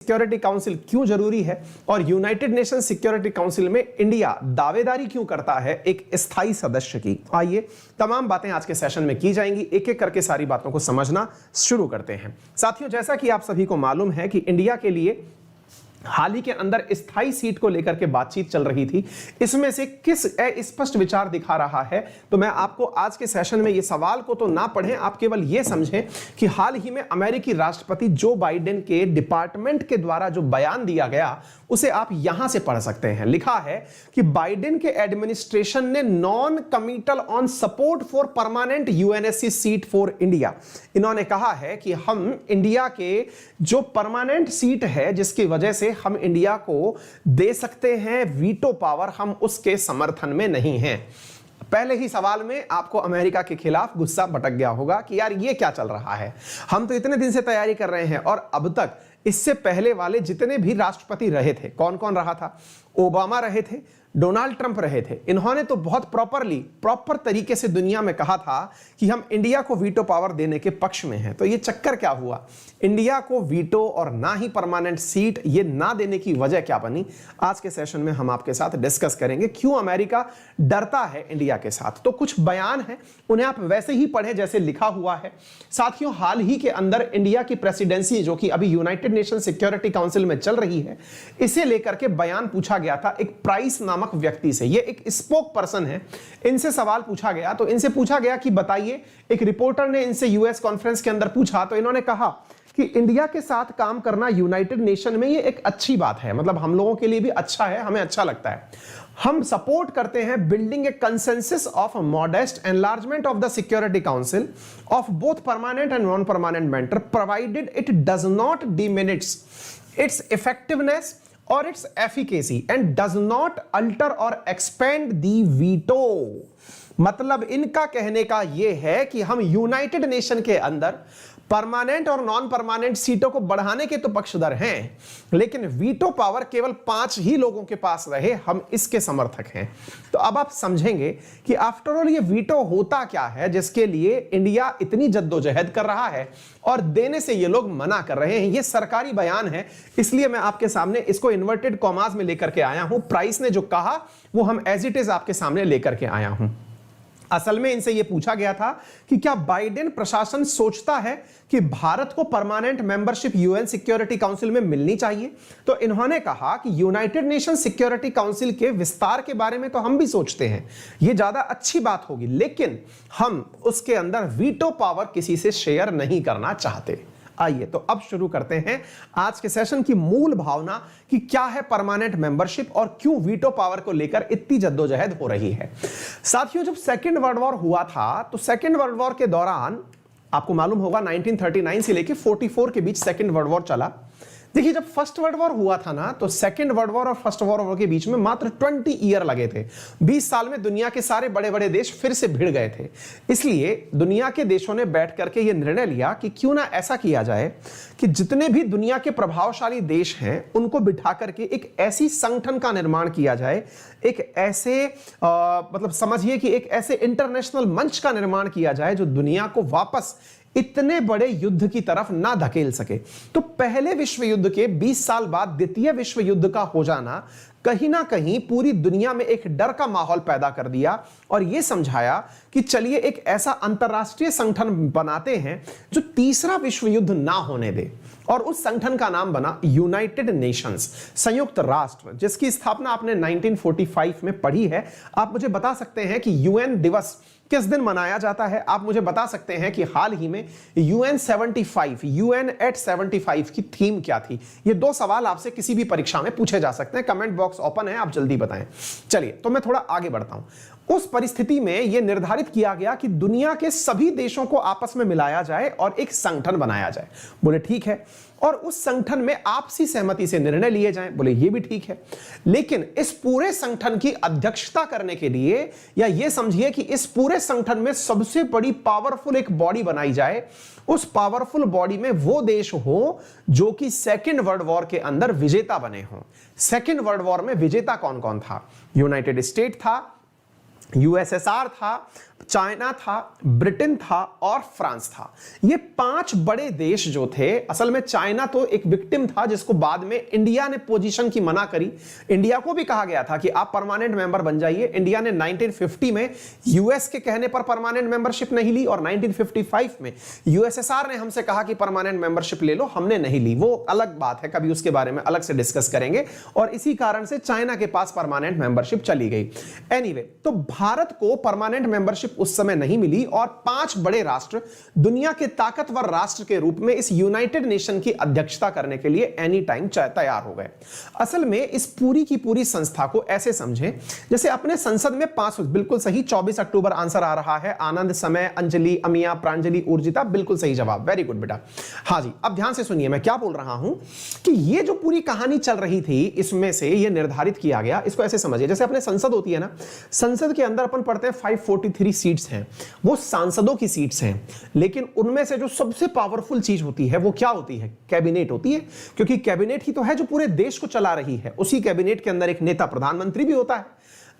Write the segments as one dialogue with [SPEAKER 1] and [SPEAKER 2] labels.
[SPEAKER 1] Security council क्यों जरूरी है और यूनाइटेड नेशन सिक्योरिटी काउंसिल में इंडिया दावेदारी क्यों करता है एक स्थायी सदस्य की। आइए तमाम बातें आज के सेशन में की जाएंगी, एक एक करके सारी बातों को समझना शुरू करते हैं। साथियों, जैसा कि आप सभी को मालूम है कि इंडिया के लिए हाल ही के अंदर स्थायी सीट को लेकर के बातचीत चल रही थी, इसमें से किस स्पष्ट विचार दिखा रहा है। तो मैं आपको आज के सेशन में ये सवाल को तो ना पढ़ें, आप केवल ये समझें कि हाल ही में अमेरिकी राष्ट्रपति जो बाइडेन के डिपार्टमेंट के द्वारा जो बयान दिया गया उसे आप यहां से पढ़ सकते हैं। लिखा है कि बाइडेन के एडमिनिस्ट्रेशन ने non committal on support for permanent UNSC seat for India. इन्होंने कहा है कि हम इंडिया के जो परमानेंट सीट है जिसकी वजह से हम इंडिया को दे सकते हैं वीटो पावर, हम उसके समर्थन में नहीं हैं। पहले ही सवाल में आपको अमेरिका के खिलाफ गुस्सा भटक गया होगा कि यार ये क्या चल रहा है, हम तो इतने दिन से तैयारी कर रहे हैं और अब तक इससे पहले वाले जितने भी राष्ट्रपति रहे थे, कौन कौन रहा था? ओबामा रहे थे, डोनाल्ड ट्रंप रहे थे। इन्होंने तो बहुत प्रॉपर तरीके से दुनिया में कहा था कि हम इंडिया को वीटो पावर देने के पक्ष में हैं। तो ये चक्कर क्या हुआ? इंडिया को वीटो और ना ही परमानेंट सीट ये ना देने की वजह क्या बनी? आज के सेशन में हम आपके साथ डिस्कस करेंगे क्यों अमेरिका डरता है इंडिया के साथ। तो कुछ बयान है, उन्हें आप वैसे ही पढ़े जैसे लिखा हुआ है। साथियों, हाल ही के अंदर इंडिया की प्रेसिडेंसी जो कि अभी यूनाइटेड नेशन सिक्योरिटी काउंसिल में चल रही है, इसे लेकर के बयान पूछा गया था एक प्राइस नामक व्यक्ति से। ये एक स्पोक पर्सन है, इनसे सवाल पूछा गया। तो इनसे पूछा गया कि बताइए, एक रिपोर्टर ने इनसे यूएस कॉन्फ्रेंस के अंदर पूछा तो इन्होंने कहा कि इंडिया के साथ काम करना यूनाइटेड नेशन में ये एक अच्छी बात है, मतलब हम लोगों के लिए भी अच्छा है, हमें अच्छा लगता है। हम सपोर्ट करते हैं building A consensus of modest enlargement of the security council of both permanent and non permanent member provided it does not diminish it's effectiveness or its efficacy and does not alter or expand the veto। मतलब इनका कहने का यह है कि हम United nation के अंदर परमानेंट और नॉन परमानेंट सीटों को बढ़ाने के तो पक्षधर हैं, लेकिन वीटो पावर केवल 5 ही लोगों के पास रहे, हम इसके समर्थक हैं। तो अब आप समझेंगे कि आफ्टर ऑल ये वीटो होता क्या है जिसके लिए इंडिया इतनी जद्दोजहद कर रहा है और देने से ये लोग मना कर रहे हैं। ये सरकारी बयान है, इसलिए मैं आपके सामने इसको इन्वर्टेड कॉमास में लेकर के आया हूं। प्राइस ने जो कहा वो हम एज इट इज आपके सामने लेकर के आया हूं। असल में इनसे यह पूछा गया था कि क्या बाइडेन प्रशासन सोचता है कि भारत को permanent membership UN security council में मिलनी चाहिए? तो इन्होंने कहा कि यूनाइटेड नेशन सिक्योरिटी काउंसिल के विस्तार के बारे में तो हम भी सोचते हैं, यह ज्यादा अच्छी बात होगी, लेकिन हम उसके अंदर वीटो पावर किसी से शेयर नहीं करना चाहते। आइए तो अब शुरू करते हैं आज के सेशन की मूल भावना कि क्या है परमानेंट मेंबरशिप और क्यों वीटो पावर को लेकर इतनी जद्दोजहद हो रही है। साथियों, जब सेकेंड वर्ल्ड वॉर हुआ था तो सेकेंड वर्ल्ड वॉर के दौरान आपको मालूम होगा 1939 से लेकर 44 के बीच सेकेंड वर्ल्ड वॉर चला। देखिए, जब फर्स्ट वर्ल्ड वॉर हुआ था ना तो सेकेंड वर्ल्ड वॉर और फर्स्ट वर्ल्ड वॉर के बीच में मात्र 20 ईयर लगे थे। 20 साल में दुनिया के सारे बड़े बड़े देश फिर से भिड़ गए थे। इसलिए दुनिया के देशों ने बैठ करके यह निर्णय लिया कि क्यों ना ऐसा किया जाए कि जितने भी दुनिया के प्रभावशाली देश हैं उनको बिठा करके एक ऐसी संगठन का निर्माण किया जाए, एक ऐसे मतलब समझिए कि एक ऐसे इंटरनेशनल मंच का निर्माण किया जाए जो दुनिया को वापस इतने बड़े युद्ध की तरफ ना धकेल सके। तो पहले विश्व युद्ध के 20 साल बाद द्वितीय विश्व युद्ध का हो जाना कहीं ना कहीं पूरी दुनिया में एक डर का माहौल पैदा कर दिया और यह समझाया कि चलिए एक ऐसा अंतरराष्ट्रीय संगठन बनाते हैं जो तीसरा विश्व युद्ध ना होने दे। और उस संगठन का नाम बना यूनाइटेड नेशंस, संयुक्त राष्ट्र, जिसकी स्थापना आपने 1945 में पढ़ी है। आप मुझे बता सकते हैं कि यूएन दिवस किस दिन मनाया जाता है? आप मुझे बता सकते हैं कि हाल ही में यूएन 75 यूएन एट 75 की थीम क्या थी? ये 2 सवाल आपसे किसी भी परीक्षा में पूछे जा सकते हैं। कमेंट बॉक्स ओपन है, आप जल्दी बताएं। चलिए तो मैं थोड़ा आगे बढ़ता हूं। उस परिस्थिति में यह निर्धारित किया गया कि दुनिया के सभी देशों को आपस में मिलाया जाए और एक संगठन बनाया जाए। बोले ठीक है, और उस संगठन में आपसी सहमति से निर्णय लिए जाएं। बोले ये भी ठीक है, लेकिन इस पूरे संगठन की अध्यक्षता करने के लिए, या ये समझिए कि इस पूरे संगठन में सबसे बड़ी पावरफुल एक बॉडी बनाई जाए। उस पावरफुल बॉडी में वो देश हो जो कि सेकेंड वर्ल्ड वॉर के अंदर विजेता बने हों। सेकेंड वर्ल्ड वॉर में विजेता कौन कौन था? यूनाइटेड स्टेट था, यूएसएसआर था, चाइना था, ब्रिटेन था और फ्रांस था। ये 5 बड़े देश जो थे, असल में चाइना तो एक विक्टिम था जिसको बाद में इंडिया ने पोजीशन की मना करी। इंडिया को भी कहा गया था कि आप परमानेंट मेंबर बन जाइए। इंडिया ने 1950 में यूएस के कहने पर परमानेंट मेंबरशिप नहीं ली और 1955 में यूएसएसआर ने हमसे कहा कि परमानेंट मेंबरशिप ले लो, हमने नहीं ली। वो अलग बात है, कभी उसके बारे में अलग से डिस्कस करेंगे। और इसी कारण से चाइना के पास परमानेंट मेंबरशिप चली गई। एनीवे, तो भारत को परमानेंट मेंबरशिप उस समय नहीं मिली और 5 बड़े राष्ट्र दुनिया के ताकतवर राष्ट्र के रूप में इस यूनाइटेड नेशन की अध्यक्षता करने के लिए एनी टाइम तैयार हो गए। असल में इस पूरी की पूरी संस्था को ऐसे समझें जैसे अपने संसद में 5, बिल्कुल सही, 24 अक्टूबर आंसर आ रहा है। आनंद, समय, अंजलि, अमिया, प्रांजलि, ऊर्जिता, बिल्कुल सही जवाब, वेरी गुड बेटा। हाँ जी, अब ध्यान से सुनिए मैं क्या बोल रहा हूं कि ये जो पूरी कहानी चल रही थी इसमें से ये निर्धारित किया गया। इसको ऐसे समझिए जैसे अपने संसद होती है ना, संसद के अंदर अपन पढ़ते हैं 543 सीट्स हैं, वो सांसदों की सीट्स हैं। लेकिन उनमें से जो सबसे पावरफुल चीज होती है वो क्या होती है? कैबिनेट होती है, क्योंकि कैबिनेट ही तो है जो पूरे देश को चला रही है। उसी कैबिनेट के अंदर एक नेता प्रधानमंत्री भी होता है।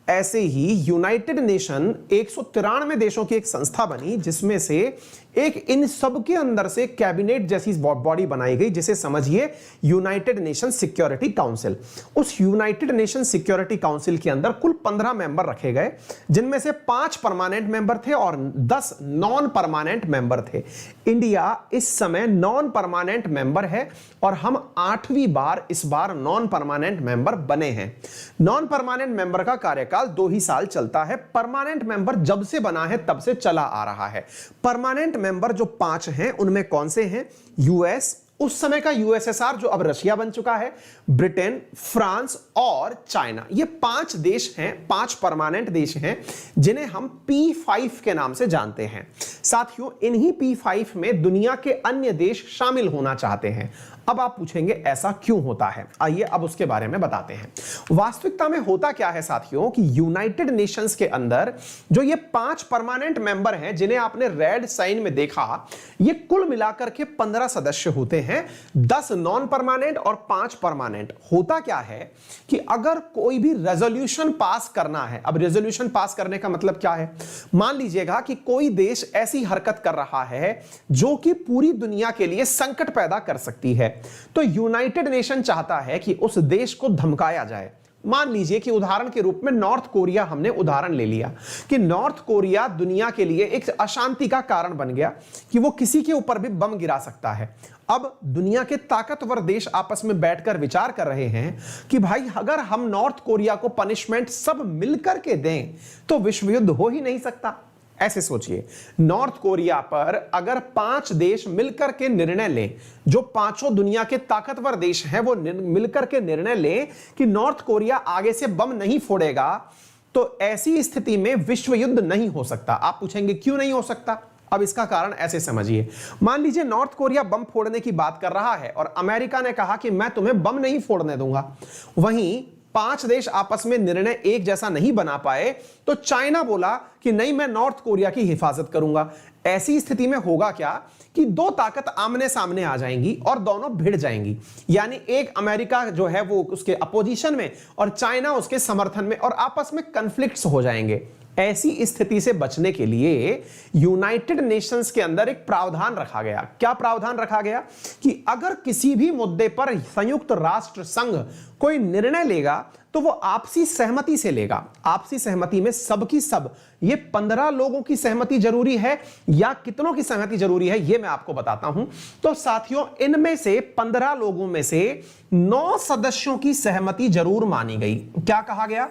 [SPEAKER 1] ऐसे ही यूनाइटेड नेशन 193 देशों की एक संस्था बनी जिसमें से एक इन सब के अंदर से कैबिनेट जैसी बॉडी बनाई गई जिसे समझिए यूनाइटेड नेशन सिक्योरिटी काउंसिल। उस यूनाइटेड नेशन सिक्योरिटी काउंसिल के अंदर कुल 15 मेंबर रखे गए, जिनमें से 5 परमानेंट मेंबर थे और 10 नॉन परमानेंट मेंबर थे। इंडिया इस समय नॉन परमानेंट मेंबर है और हम 8वीं बार इस बार नॉन परमानेंट मेंबर बने हैं। नॉन परमानेंट मेंबर का कार्यकाल 2 ही साल चलता है। परमानेंट मेंबर जब से बना है तब से चला आ रहा है। परमानेंट मेंबर जो 5 हैं उनमें कौन से हैं? यूएस, उस समय का यूएसएसआर जो अब रशिया बन चुका है, ब्रिटेन, फ्रांस और चाइना। ये 5 देश हैं, 5 परमानेंट देश हैं जिन्हें हम P5 के नाम से जानते हैं। साथियों, इन्हीं P5 में दुनिया के अन्य देश शामिल होना चाहते हैं। अब आप पूछेंगे ऐसा क्यों होता है? आइए अब उसके बारे में बताते हैं। वास्तविकता में होता क्या है साथियों कि यूनाइटेड नेशंस के अंदर जो ये 5 परमानेंट मेंबर हैं जिन्हें आपने रेड साइन में देखा, ये कुल मिलाकर के 15 सदस्य होते हैं, 10 नॉन परमानेंट और 5 परमानेंट। होता क्या है कि अगर कोई भी रेजोल्यूशन पास करना है, अब रेजोल्यूशन पास करने का मतलब क्या है? मान लीजिएगा कि कोई देश ऐसी हरकत कर रहा है जो कि पूरी दुनिया के लिए संकट पैदा कर सकती है, तो यूनाइटेड नेशन चाहता है कि उस देश को धमकाया जाए। मान लीजिए कि उदाहरण के रूप में नॉर्थ कोरिया हमने उदाहरण ले लिया कि नॉर्थ कोरिया दुनिया के लिए एक अशांति का कारण बन गया कि वो किसी के ऊपर भी बम गिरा सकता है। अब दुनिया के ताकतवर देश आपस में बैठकर विचार कर रहे हैं कि भाई अगर हम नॉर्थ कोरिया को पनिशमेंट सब मिलकर के दें तो विश्व युद्ध हो ही नहीं सकता। ऐसे सोचिए, नॉर्थ कोरिया पर अगर 5 देश मिलकर के निर्णय लें, जो 5 दुनिया के ताकतवर देश हैं वो मिलकर के निर्णय लें कि नॉर्थ कोरिया आगे से बम नहीं फोड़ेगा, तो ऐसी स्थिति में विश्व युद्ध नहीं हो सकता। आप पूछेंगे क्यों नहीं हो सकता? अब इसका कारण ऐसे समझिए, मान लीजिए नॉर्थ कोरिया बम फोड़ने की बात कर रहा है और अमेरिका ने कहा कि मैं तुम्हें बम नहीं फोड़ने दूंगा। वहीं 5 देश आपस में निर्णय एक जैसा नहीं बना पाए तो चाइना बोला कि नहीं, मैं नॉर्थ कोरिया की हिफाजत करूंगा। ऐसी स्थिति में होगा क्या कि 2 ताकत आमने सामने आ जाएंगी और दोनों भिड़ जाएंगी, यानी एक अमेरिका जो है वो उसके अपोजिशन में और चाइना उसके समर्थन में, और आपस में कॉन्फ्लिक्ट्स हो जाएंगे। ऐसी स्थिति से बचने के लिए यूनाइटेड नेशंस के अंदर एक प्रावधान रखा गया। क्या प्रावधान रखा गया कि अगर किसी भी मुद्दे पर संयुक्त राष्ट्र संघ कोई निर्णय लेगा तो वो आपसी सहमति से लेगा। आपसी सहमति में सबकी सब, ये 15 लोगों की सहमति जरूरी है या कितनों की सहमति जरूरी है ये मैं आपको बताता हूं। तो साथियों, इनमें से 15 लोगों में से 9 सदस्यों की सहमति जरूर मानी गई। क्या कहा गया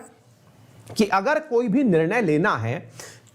[SPEAKER 1] कि अगर कोई भी निर्णय लेना है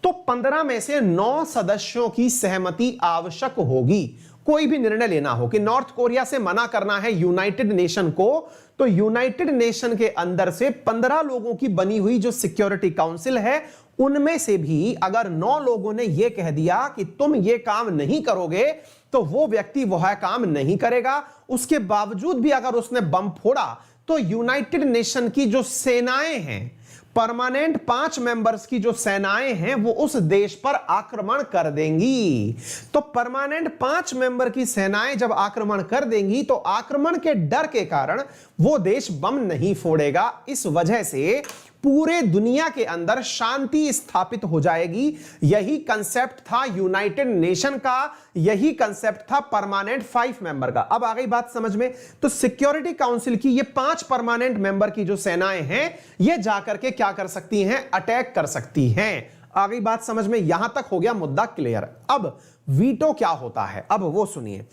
[SPEAKER 1] तो 15 में से 9 सदस्यों की सहमति आवश्यक होगी। कोई भी निर्णय लेना हो कि नॉर्थ कोरिया से मना करना है यूनाइटेड नेशन को, तो यूनाइटेड नेशन के अंदर से 15 लोगों की बनी हुई जो सिक्योरिटी काउंसिल है उनमें से भी अगर 9 लोगों ने यह कह दिया कि तुम ये काम नहीं करोगे तो वो व्यक्ति वह काम नहीं करेगा। उसके बावजूद भी अगर उसने बम फोड़ा तो यूनाइटेड नेशन की जो सेनाएं हैं, परमानेंट 5 मेंबर्स की जो सेनाएं हैं वो उस देश पर आक्रमण कर देंगी। तो परमानेंट 5 मेंबर की सेनाएं जब आक्रमण कर देंगी तो आक्रमण के डर के कारण वो देश बम नहीं फोड़ेगा। इस वजह से पूरे दुनिया के अंदर शांति स्थापित हो जाएगी। यही कंसेप्ट था यूनाइटेड नेशन का, यही कंसेप्ट था परमानेंट 5 मेंबर का। अब आ गई बात समझ में। तो सिक्योरिटी काउंसिल की ये 5 परमानेंट मेंबर की जो सेनाएं हैं, ये जाकर के क्या कर सकती हैं? अटैक कर सकती हैं। आ गई बात समझ में। यहां तक हो गया मुद्दा क्लियर। अब वीटो क्या होता है, अब वो सुनिए।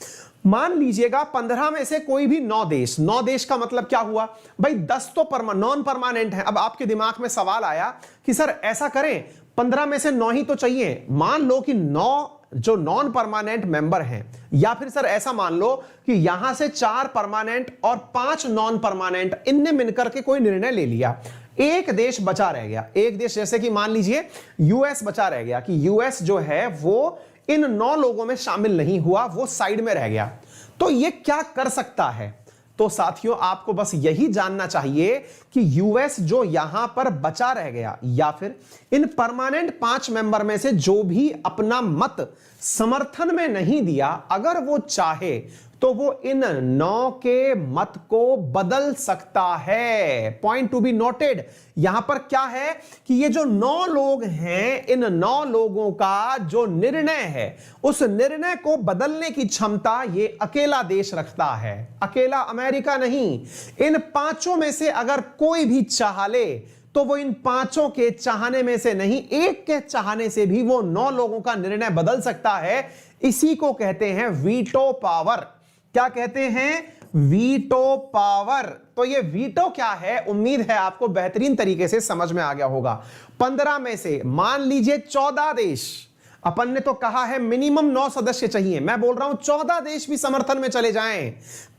[SPEAKER 1] मान लीजिएगा 15 में से कोई भी 9 देश, 9 देश का मतलब क्या हुआ भाई? 10 तो नॉन परमानेंट है। अब आपके दिमाग में सवाल आया कि सर ऐसा करें, 15 में से 9 ही तो चाहिए। मान लो कि 9 जो नॉन परमानेंट मेंबर हैं, या फिर सर ऐसा मान लो कि यहां से 4 परमानेंट और 5 नॉन परमानेंट, इनने मिलकर के कोई निर्णय ले लिया, एक देश बचा रह गया। एक देश जैसे कि मान लीजिए यूएस बचा रह गया, कि यूएस जो है वो इन 9 लोगों में शामिल नहीं हुआ, वो साइड में रह गया। तो ये क्या कर सकता है? तो साथियों आपको बस यही जानना चाहिए कि यूएस जो यहां पर बचा रह गया, या फिर इन परमानेंट 5 मेंबर में से जो भी अपना मत समर्थन में नहीं दिया, अगर वो चाहे तो वो इन 9 के मत को बदल सकता है। Point to be noted. यहां पर क्या है कि ये जो 9 लोग हैं, इन 9 लोगों का जो निर्णय है, उस निर्णय को बदलने की क्षमता ये अकेला देश रखता है, अकेला अमेरिका नहीं। इन 5 में से अगर कोई भी चाह ले तो वो इन 5 के चाहने में से नहीं, एक के चाहने से भी वो 9 लोगों का निर्णय बदल सकता है। इसी को कहते हैं वीटो पावर। क्या कहते हैं? Veto power. तो ये वीटो क्या है, उम्मीद है आपको बेहतरीन तरीके से समझ में आ गया होगा। 15 में से मान लीजिए 14 देश, अपन ने तो कहा है मिनिमम 9 सदस्य चाहिए, मैं बोल रहा हूं 14 देश भी समर्थन में चले जाएं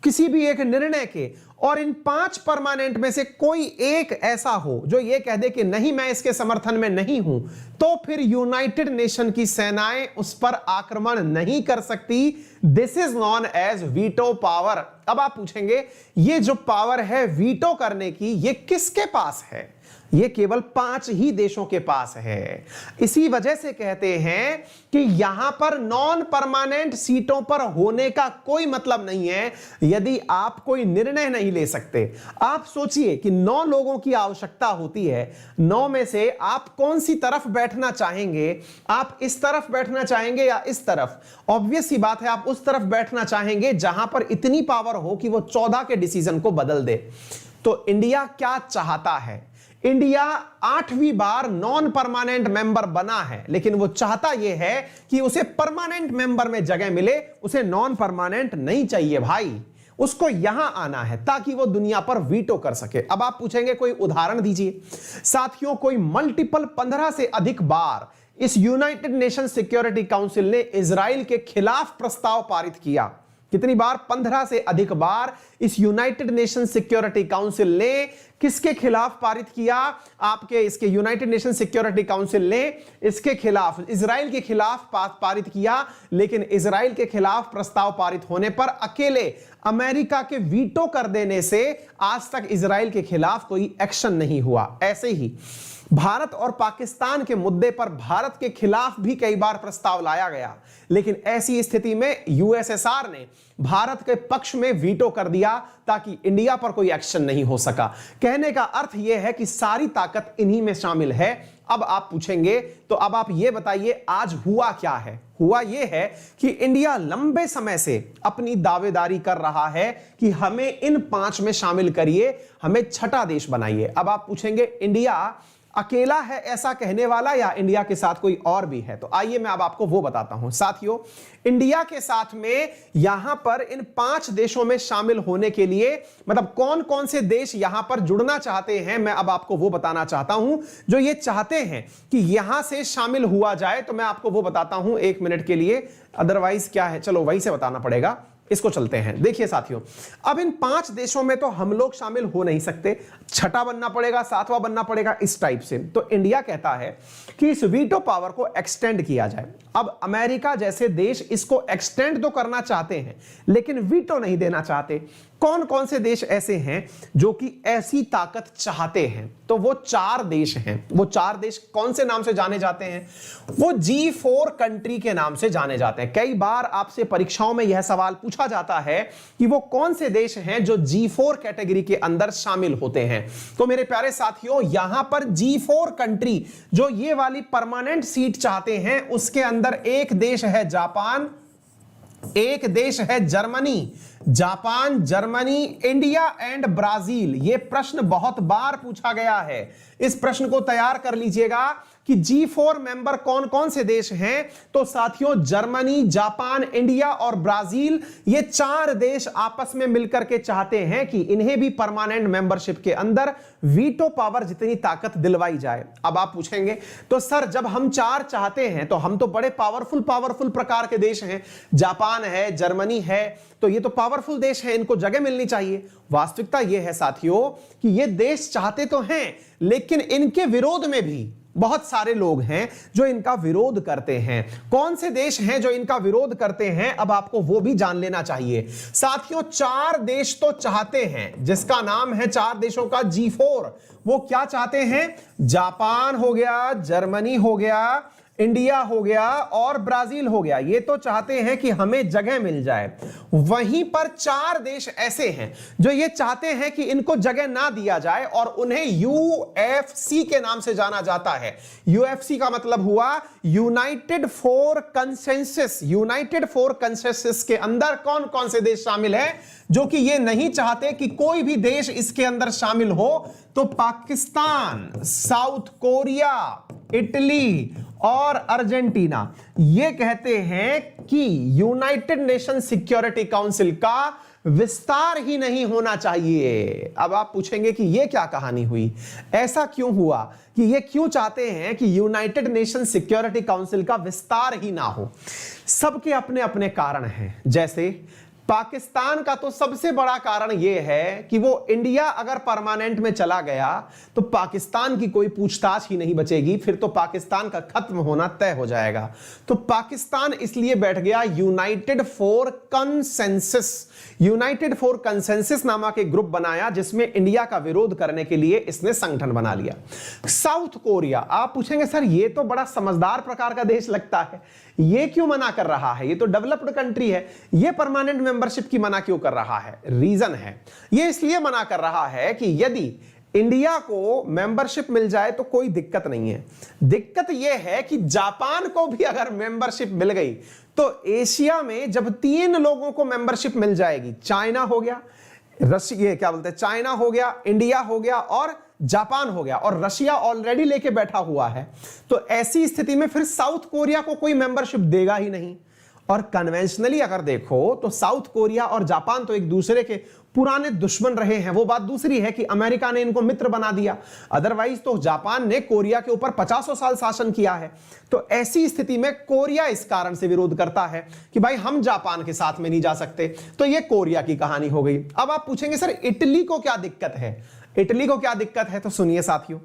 [SPEAKER 1] किसी भी एक निर्णय के, और इन 5 परमानेंट में से कोई एक ऐसा हो जो ये कह दे कि नहीं मैं इसके समर्थन में नहीं हूं, तो फिर यूनाइटेड नेशन की सेनाएं उस पर आक्रमण नहीं कर सकती। This is known as veto power. अब आप पूछेंगे ये जो पावर है वीटो करने की, ये किसके पास है? ये केवल 5 ही देशों के पास है। इसी वजह से कहते हैं कि यहां पर नॉन परमानेंट सीटों पर होने का कोई मतलब नहीं है यदि आप कोई निर्णय नहीं ले सकते। आप सोचिए कि 9 लोगों की आवश्यकता होती है, 9 में से आप कौन सी तरफ बैठना चाहेंगे? आप इस तरफ बैठना चाहेंगे या इस तरफ? ऑब्वियस सी बात है आप उस तरफ बैठना चाहेंगे जहां पर इतनी पावर हो कि वो 14 के डिसीजन को बदल दे। तो इंडिया क्या चाहता है? इंडिया 8वीं बार नॉन परमानेंट मेंबर बना है, लेकिन वो चाहता यह है कि उसे परमानेंट मेंबर में जगह मिले, उसे नॉन परमानेंट नहीं चाहिए भाई, उसको यहां आना है ताकि वो दुनिया पर वीटो कर सके। अब आप पूछेंगे कोई उदाहरण दीजिए। साथियों कोई मल्टीपल 15 से अधिक बार इस यूनाइटेड नेशन सिक्योरिटी काउंसिल ने इजराइल के खिलाफ प्रस्ताव पारित किया। कितनी बार? 15 से अधिक बार इस यूनाइटेड नेशन सिक्योरिटी काउंसिल ने किसके खिलाफ पारित किया? आपके इसके यूनाइटेड नेशन सिक्योरिटी काउंसिल ने इसके खिलाफ, इजराइल के खिलाफ पारित किया। लेकिन इजराइल के खिलाफ प्रस्ताव पारित होने पर अकेले अमेरिका के वीटो कर देने से आज तक इजराइल के खिलाफ कोई एक्शन नहीं हुआ। ऐसे ही भारत और पाकिस्तान के मुद्दे पर भारत के खिलाफ भी कई बार प्रस्ताव लाया गया, लेकिन ऐसी स्थिति में यूएसएसआर ने भारत के पक्ष में वीटो कर दिया ताकि इंडिया पर कोई एक्शन नहीं हो सका। कहने का अर्थ यह है कि सारी ताकत इन्हीं में शामिल है। अब आप पूछेंगे तो अब आप यह बताइए आज हुआ क्या है? हुआ यह है कि इंडिया लंबे समय से अपनी दावेदारी कर रहा है कि हमें इन 5 में शामिल करिए, हमें 6ठा देश बनाइए। अब आप पूछेंगे इंडिया अकेला है ऐसा कहने वाला या इंडिया के साथ कोई और भी है? तो आइए मैं अब आपको वो बताता हूं। साथियों इंडिया के साथ में यहां पर इन 5 देशों में शामिल होने के लिए मतलब कौन कौन से देश यहां पर जुड़ना चाहते हैं, मैं अब आपको वो बताना चाहता हूं। जो ये चाहते हैं कि यहां से शामिल हुआ जाए तो मैं आपको वो बताता हूं 1 मिनट के लिए, अदरवाइज क्या है, चलो वहीं से बताना पड़ेगा। इसको चलते हैं। देखिए साथियों, अब इन 5 देशों में तो हम लोग शामिल हो नहीं सकते, 6ठा बनना पड़ेगा, 7वां बनना पड़ेगा, इस टाइप से। तो इंडिया कहता है कि इस वीटो पावर को एक्सटेंड किया जाए। अब अमेरिका जैसे देश इसको एक्सटेंड तो करना चाहते हैं लेकिन वीटो नहीं देना चाहते। कौन कौन से देश ऐसे हैं जो कि ऐसी ताकत चाहते हैं? तो वो 4 देश हैं। वो 4 देश कौन से नाम से जाने जाते हैं? वो G4 कंट्री के नाम से जाने जाते हैं। कई बार आपसे परीक्षाओं में यह सवाल पूछा जाता है कि वो कौन से देश हैं जो G4 कैटेगरी के अंदर शामिल होते हैं। तो मेरे प्यारे साथियों, यहां पर G4 कंट्री जो ये वाली परमानेंट सीट चाहते हैं, उसके अंदर एक देश है जापान, एक देश है Germany, Japan, Germany, India and Brazil. यह प्रश्न बहुत बार पूछा गया है, इस प्रश्न को तैयार कर लीजिएगा कि G4 मेंबर कौन कौन से देश हैं। तो साथियों, जर्मनी, जापान, इंडिया और ब्राजील, ये 4 देश आपस में मिलकर के चाहते हैं कि इन्हें भी परमानेंट मेंबरशिप के अंदर वीटो पावर जितनी ताकत दिलवाई जाए। अब आप पूछेंगे तो सर, जब हम 4 चाहते हैं तो हम तो बड़े पावरफुल प्रकार के देश हैं, जापान है, जर्मनी है, तो ये तो पावरफुल देश है, इनको जगह मिलनी चाहिए। वास्तविकता यह है साथियों कि ये देश चाहते तो हैं, लेकिन इनके विरोध में भी बहुत सारे लोग हैं जो इनका विरोध करते हैं। कौन से देश हैं जो इनका विरोध करते हैं, अब आपको वो भी जान लेना चाहिए। साथियों, 4 देश तो चाहते हैं, जिसका नाम है 4 देशों का G4। वो क्या चाहते हैं? जापान हो गया, जर्मनी हो गया, इंडिया हो गया और ब्राजील हो गया। ये तो चाहते हैं कि हमें जगह मिल जाए। वहीं पर 4 देश ऐसे हैं जो ये चाहते हैं कि इनको जगह ना दिया जाए और उन्हें UFC के नाम से जाना जाता है। UFC का मतलब हुआ United for consensus. United for consensus के अंदर कौन कौन से देश शामिल है जो कि ये नहीं चाहते कि कोई भी देश इसके अंदर शामिल हो? तो पाकिस्तान, साउथ कोरिया, इटली और अर्जेंटीना। ये कहते हैं कि यूनाइटेड नेशन सिक्योरिटी काउंसिल का विस्तार ही नहीं होना चाहिए। अब आप पूछेंगे कि यह क्या कहानी हुई, ऐसा क्यों हुआ कि ये क्यों चाहते हैं कि यूनाइटेड नेशन सिक्योरिटी काउंसिल का विस्तार ही ना हो? सबके अपने अपने कारण हैं। जैसे पाकिस्तान का तो सबसे बड़ा कारण यह है कि वो इंडिया अगर परमानेंट में चला गया तो पाकिस्तान की कोई पूछताछ ही नहीं बचेगी, फिर तो पाकिस्तान का खत्म होना तय हो जाएगा। तो पाकिस्तान इसलिए बैठ गया United for consensus. United for consensus नामक एक ग्रुप बनाया जिसमें इंडिया का विरोध करने के लिए इसने संगठन बना लिया। साउथ कोरिया, आप पूछेंगे सर ये तो बड़ा समझदार प्रकार का देश लगता है, ये क्यों मना कर रहा है? ये तो डेवलप्ड कंट्री है, ये परमानेंट मेंबरशिप की मना क्यों कर रहा है? रीजन है, ये इसलिए मना कर रहा है कि यदि इंडिया को मेंबरशिप मिल जाए तो कोई दिक्कत नहीं है। दिक्कत यह है कि जापान को भी अगर मेंबरशिप मिल गई तो एशिया में जब 3 लोगों को मेंबरशिप मिल जाएगी, चाइना हो गया, रशिया, क्या बोलते हैं, चाइना हो गया, इंडिया हो गया और जापान हो गया, और रशिया ऑलरेडी लेके बैठा हुआ है, तो ऐसी स्थिति में फिर साउथ कोरिया को कोई मेंबरशिप देगा ही नहीं। और कन्वेंशनली अगर देखो तो साउथ कोरिया और जापान तो एक दूसरे के पुराने दुश्मन रहे हैं। वो बात दूसरी है कि अमेरिका ने इनको मित्र बना दिया, अदरवाइज तो जापान ने कोरिया के ऊपर 50 साल शासन किया है। तो ऐसी स्थिति में कोरिया इस कारण से विरोध करता है कि भाई हम जापान के साथ में नहीं जा सकते। तो ये कोरिया की कहानी हो गई। अब आप पूछेंगे सर इटली को क्या दिक्कत है? इटली को क्या दिक्कत है? तो सुनिए साथियों,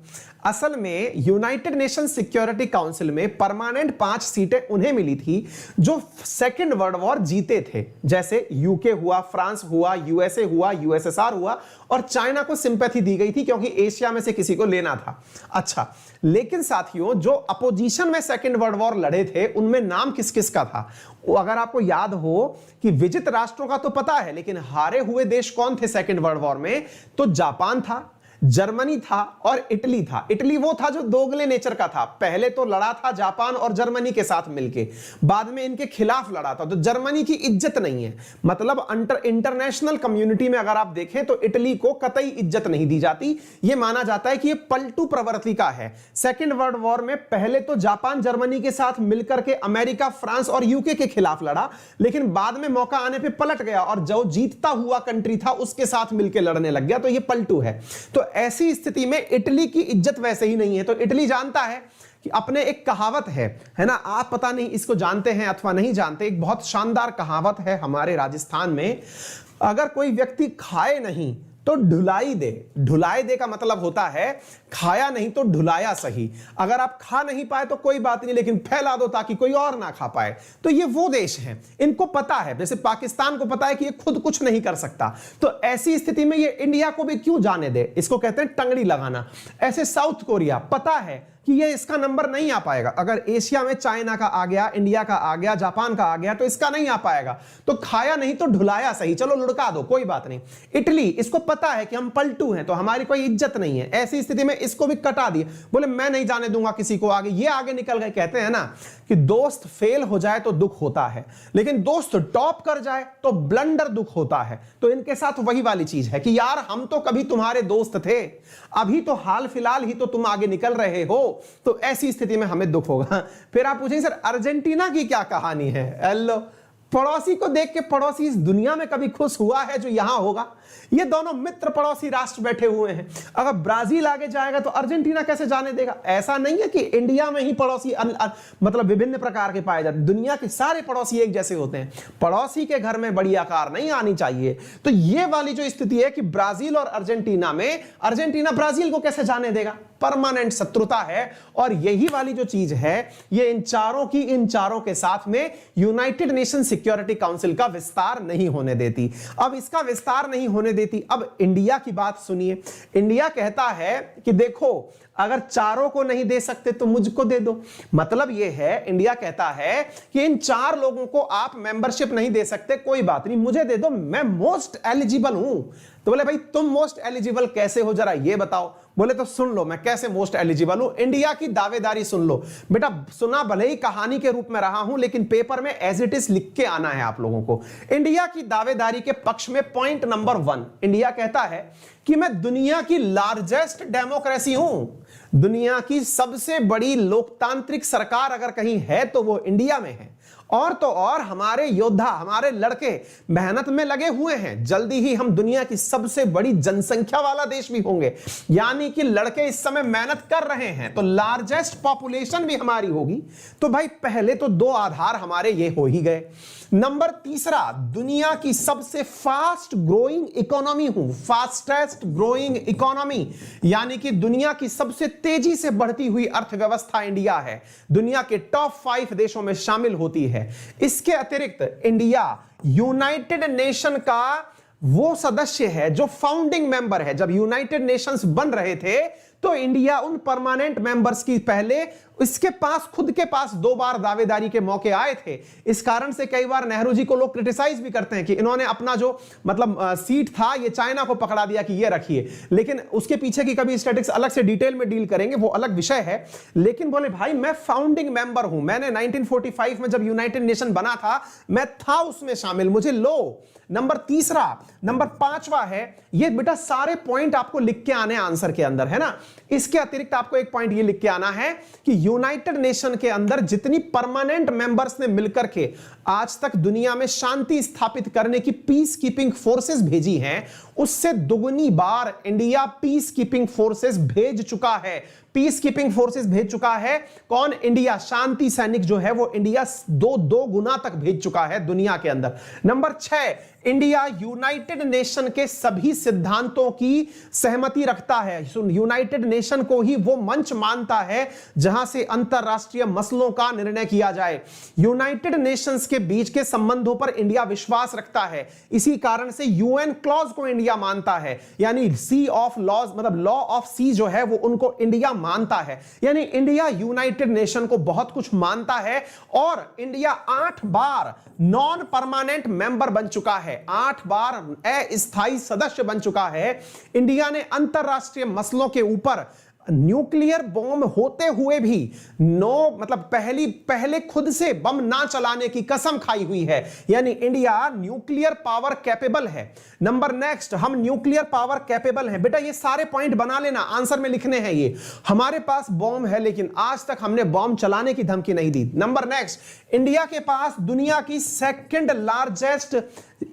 [SPEAKER 1] असल में यूनाइटेड नेशन सिक्योरिटी काउंसिल में परमानेंट 5 सीटें उन्हें मिली थी जो सेकेंड वर्ल्ड वॉर जीते थे, जैसे यूके हुआ, फ्रांस हुआ, यूएसए हुआ, यूएसएसआर हुआ, और चाइना को सिंपैथी दी गई थी क्योंकि एशिया में से किसी को लेना था। अच्छा, लेकिन साथियों जो अपोजिशन में सेकेंड वर्ल्ड वॉर लड़े थे उनमें नाम किस किस का था? अगर आपको याद हो कि विजित राष्ट्रों का तो पता है, लेकिन हारे हुए देश कौन थे सेकेंड वर्ल्ड वॉर में? तो जापान था, जर्मनी था और इटली था। इटली वो था जो दोगले नेचर का था, पहले तो लड़ा था जापान और जर्मनी के साथ मिलके, बाद में इनके खिलाफ लड़ा था। तो जर्मनी की इज्जत नहीं है, मतलब इंटरनेशनल कम्युनिटी में अगर आप देखें तो इटली को कतई इज्जत नहीं दी जाती। यह माना जाता है कि यह पलटू प्रवृत्ति का है। सेकेंड वर्ल्ड वॉर में पहले तो जापान जर्मनी के साथ मिलकर के अमेरिका, फ्रांस और यूके के खिलाफ लड़ा, लेकिन बाद में मौका आने पर पलट गया और जो जीतता हुआ कंट्री था उसके साथ मिलकर लड़ने लग गया। तो यह पलटू है। तो ऐसी स्थिति में इटली की इज्जत वैसे ही नहीं है। तो इटली जानता है कि अपने एक कहावत है ना, आप पता नहीं इसको जानते हैं अथवा नहीं जानते, एक बहुत शानदार कहावत है हमारे राजस्थान में, अगर कोई व्यक्ति खाए नहीं तो ढुलाई दे। ढुलाई दे का मतलब होता है खाया नहीं तो ढुलाया सही। अगर आप खा नहीं पाए तो कोई बात नहीं, लेकिन फैला दो ताकि कोई और ना खा पाए। तो ये वो देश हैं, इनको पता है, जैसे पाकिस्तान को पता है कि ये खुद कुछ नहीं कर सकता, तो ऐसी स्थिति में ये इंडिया को भी क्यों जाने दे, इसको कहते हैं टंगड़ी लगाना। ऐसे साउथ कोरिया पता है कि ये इसका नंबर नहीं आ पाएगा। अगर एशिया में चाइना का आ गया, इंडिया का आ गया, जापान का आ गया तो इसका नहीं आ पाएगा। तो खाया नहीं तो ढुलाया सही, चलो लुढ़का दो कोई बात नहीं। इटली, इसको पता है कि हम पलटू हैं तो हमारी कोई इज्जत नहीं है, ऐसी स्थिति में इसको भी कटा दिए, बोले मैं नहीं जाने दूंगा किसी को आगे, ये आगे निकल गए। कहते हैं ना कि दोस्त फेल हो जाए तो दुख होता है, लेकिन दोस्त टॉप कर जाए तो ब्लंडर दुख होता है। तो इनके साथ वही वाली चीज है कि यार हम तो कभी तुम्हारे दोस्त थे, अभी तो हाल फिलहाल ही तो तुम आगे निकल रहे हो, तो ऐसी स्थिति में हमें दुख होगा। फिर आप पूछेंगे सर अर्जेंटीना की क्या कहानी है? हेलो, पड़ोसी को देख के पड़ोसी इस दुनिया में कभी खुश हुआ है जो यहां होगा? ये दोनों मित्र पड़ोसी राष्ट्र बैठे हुए हैं। अगर ब्राजील आगे जाएगा तो अर्जेंटीना कैसे जाने देगा? ऐसा नहीं है कि इंडिया में ही पड़ोसी मतलब विभिन्न प्रकार के पाए जाते, दुनिया के सारे पड़ोसी एक जैसे होते हैं। पड़ोसी के घर में बड़ी आकार नहीं आनी चाहिए। तो ये वाली जो स्थिति है कि ब्राजील और अर्जेंटीना में, अर्जेंटीना ब्राजील को कैसे जाने देगा? परमानेंट शत्रुता है। और यही वाली जो चीज है ये इन चारों के साथ में यूनाइटेड नेशन सिक्योरिटी काउंसिल का विस्तार नहीं होने देती। अब इसका विस्तार नहीं होने देती। अब इंडिया की बात सुनिए। इंडिया कहता है कि देखो अगर चारों को नहीं दे सकते तो मुझको दे दो। मतलब यह है, इंडिया कहता है कि इन 4 लोगों को आप मेंबरशिप नहीं दे सकते, कोई बात नहीं, मुझे दे दो, मैं मोस्ट एलिजिबल हूं। तो बोले भाई तुम मोस्ट एलिजिबल कैसे हो, जरा ये बताओ। बोले तो सुन लो मैं कैसे मोस्ट एलिजिबल हूं। इंडिया की दावेदारी सुन लो बेटा, सुना भले ही कहानी के रूप में रहा हूं, लेकिन पेपर में एज इट इज लिख के आना है आप लोगों को। इंडिया की दावेदारी के पक्ष में पॉइंट नंबर 1, इंडिया कहता है कि मैं दुनिया की लार्जेस्ट डेमोक्रेसी हूं। दुनिया की सबसे बड़ी लोकतांत्रिक सरकार अगर कहीं है तो वो इंडिया में है। और तो और हमारे योद्धा, हमारे लड़के मेहनत में लगे हुए हैं। जल्दी ही हम दुनिया की सबसे बड़ी जनसंख्या वाला देश भी होंगे, यानी कि लड़के इस समय मेहनत कर रहे हैं, तो लार्जेस्ट पॉपुलेशन भी हमारी होगी। तो भाई पहले तो 2 आधार हमारे ये हो ही गए। नंबर 3, दुनिया की सबसे फास्ट ग्रोइंग इकोनॉमी हूं, फास्टेस्ट ग्रोइंग इकोनॉमी, यानी कि दुनिया की सबसे तेजी से बढ़ती हुई अर्थव्यवस्था इंडिया है, दुनिया के टॉप 5 देशों में शामिल होती है। इसके अतिरिक्त इंडिया यूनाइटेड नेशन का वो सदस्य है जो फाउंडिंग मेंबर है। जब यूनाइटेड नेशंस बन रहे थे तो इंडिया उन परमानेंट मेंबर्स की पहले इसके पास खुद के पास 2 बार दावेदारी के मौके आए थे। इस कारण से कई बार नेहरू जी को लोग क्रिटिसाइज भी करते हैं कि इन्होंने अपना जो मतलब सीट था ये चाइना को पकड़ा दिया कि ये रखिए, लेकिन उसके पीछे की कभी स्टैटिक्स अलग से डिटेल में डील करेंगे, वो अलग विषय है। लेकिन बोले भाई मैं फाउंडिंग मेंबर हूं, मैंने 1945 में जब यूनाइटेड नेशन बना था मैं था उसमें शामिल, मुझे लो। नंबर 3, नंबर 5वां है, ये बेटा सारे पॉइंट आपको लिख के आने आंसर के अंदर, है ना। इसके अतिरिक्त आपको एक पॉइंट ये लिख के आना है कि यूनाइटेड नेशन के अंदर जितनी परमानेंट मेंबर्स ने मिलकर के आज तक दुनिया में शांति स्थापित करने की पीस कीपिंग फोर्सेस भेजी हैं, उससे दुगनी बार इंडिया पीस कीपिंग फोर्सेस भेज चुका है। पीस कीपिंग फोर्सेस भेज चुका है कौन? इंडिया। शांति सैनिक जो है वो इंडिया 2 गुना तक भेज चुका है दुनिया के अंदर। नंबर 6, इंडिया यूनाइटेड नेशन के सभी सिद्धांतों की सहमति रखता है। यूनाइटेड नेशन को ही वो मंच मानता है जहां से अंतरराष्ट्रीय मसलों का निर्णय किया जाए। यूनाइटेड नेशंस के बीच के संबंधों पर इंडिया विश्वास रखता है, इसी कारण से यूएन क्लॉज को इंडिया मानता है, यानी सी ऑफ लॉज मतलब लॉ ऑफ सी जो है वो उनको इंडिया मानता है। यानी इंडिया यूनाइटेड नेशन को बहुत कुछ मानता है। और इंडिया 8 बार नॉन परमानेंट मेंबर बन चुका है, 8 बार अस्थायी सदस्य बन चुका है। इंडिया ने अंतरराष्ट्रीय मसलों के ऊपर न्यूक्लियर बम होते हुए भी पहले खुद से बम ना चलाने की कसम खाई हुई है, यानी इंडिया न्यूक्लियर पावर कैपेबल है। नंबर नेक्स्ट, हम न्यूक्लियर पावर कैपेबल हैं। बेटा ये सारे पॉइंट बना लेना, आंसर में लिखने हैं। ये हमारे पास बम है लेकिन आज तक हमने बम चलाने की धमकी नहीं दी। नंबर नेक्स्ट, इंडिया के पास दुनिया की 2nd लार्जेस्ट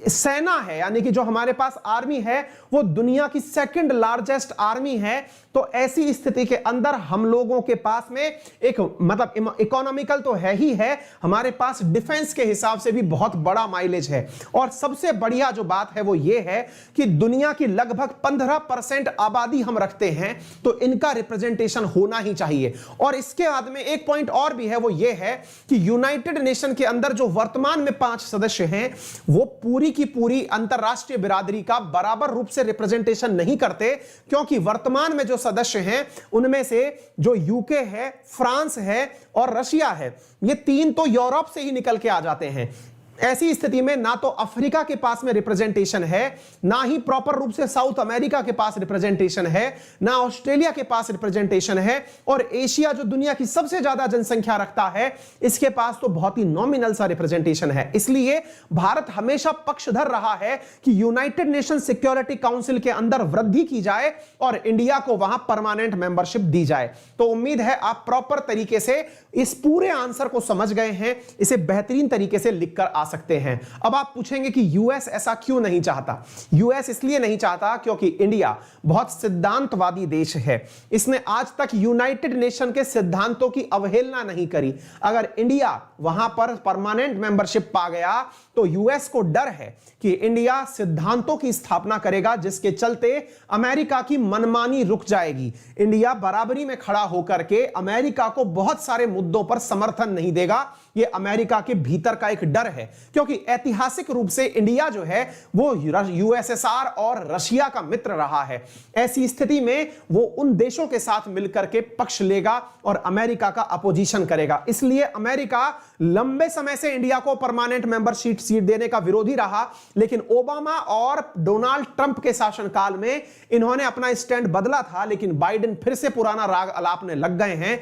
[SPEAKER 1] सेना है, यानी कि जो हमारे पास आर्मी है वो दुनिया की 2nd लार्जेस्ट आर्मी है। तो ऐसी स्थिति के अंदर हम लोगों के पास में एक मतलब इकोनॉमिकल तो है ही है, हमारे पास डिफेंस के हिसाब से भी बहुत बड़ा माइलेज है। और सबसे बढ़िया जो बात है वो ये है कि दुनिया की लगभग 15% आबादी हम रखते हैं, तो इनका रिप्रेजेंटेशन होना ही चाहिए। और इसके बाद में एक पॉइंट और भी है, वो ये है कि यूनाइटेड नेशन के अंदर जो वर्तमान में 5 सदस्य हैं वो पूरी पूरी की पूरी अंतरराष्ट्रीय बिरादरी का बराबर रूप से रिप्रेजेंटेशन नहीं करते, क्योंकि वर्तमान में जो सदस्य हैं उनमें से जो यूके है, फ्रांस है और रशिया है, ये तीन तो यूरोप से ही निकल के आ जाते हैं। ऐसी स्थिति में ना तो अफ्रीका के पास में रिप्रेजेंटेशन है, ना ही प्रॉपर रूप से साउथ अमेरिका के पास रिप्रेजेंटेशन है, ना ऑस्ट्रेलिया के पास रिप्रेजेंटेशन है, और एशिया जो दुनिया की सबसे ज्यादा जनसंख्या रखता है, इसके पास तो बहुत ही नॉमिनल सा रिप्रेजेंटेशन है। इसलिए भारत हमेशा पक्षधर रहा है कि यूनाइटेड नेशन सिक्योरिटी काउंसिल के अंदर वृद्धि की जाए और इंडिया को वहां परमानेंट मेंबरशिप दी जाए। तो उम्मीद है आप प्रॉपर तरीके से इस पूरे आंसर को समझ गए हैं, इसे बेहतरीन तरीके से लिखकर आ सकते हैं। अब आप पूछेंगे कि यूएस ऐसा क्यों नहीं चाहता? यूएस इसलिए नहीं चाहता क्योंकि इंडिया बहुत सिद्धांतवादी देश है। इसने आज तक यूनाइटेड नेशन के सिद्धांतों की अवहेलना नहीं करी। अगर इंडिया वहां पर परमानेंट मेंबरशिप पा गया तो यूएस को डर है कि इंडिया सिद्धांतों की स्थापना करेगा, जिसके चलते अमेरिका की मनमानी रुक जाएगी। इंडिया बराबरी में खड़ा होकर के अमेरिका को बहुत सारे मुद्दों पर समर्थन नहीं देगा। यह अमेरिका के भीतर का एक डर है, क्योंकि ऐतिहासिक रूप से इंडिया जो है वो यूएसएसआर और रशिया का मित्र रहा है। ऐसी स्थिति में वो उन देशों के साथ मिलकर के पक्ष लेगा और अमेरिका का अपोजिशन करेगा। इसलिए अमेरिका लंबे समय से इंडिया को परमानेंट मेंबरशिप सीट देने का विरोधी रहा, लेकिन ओबामा और डोनाल्ड ट्रंप के शासनकाल में इन्होंने अपना स्टैंड बदला था। लेकिन बाइडेन फिर से पुराना राग अलापने लग गए हैं।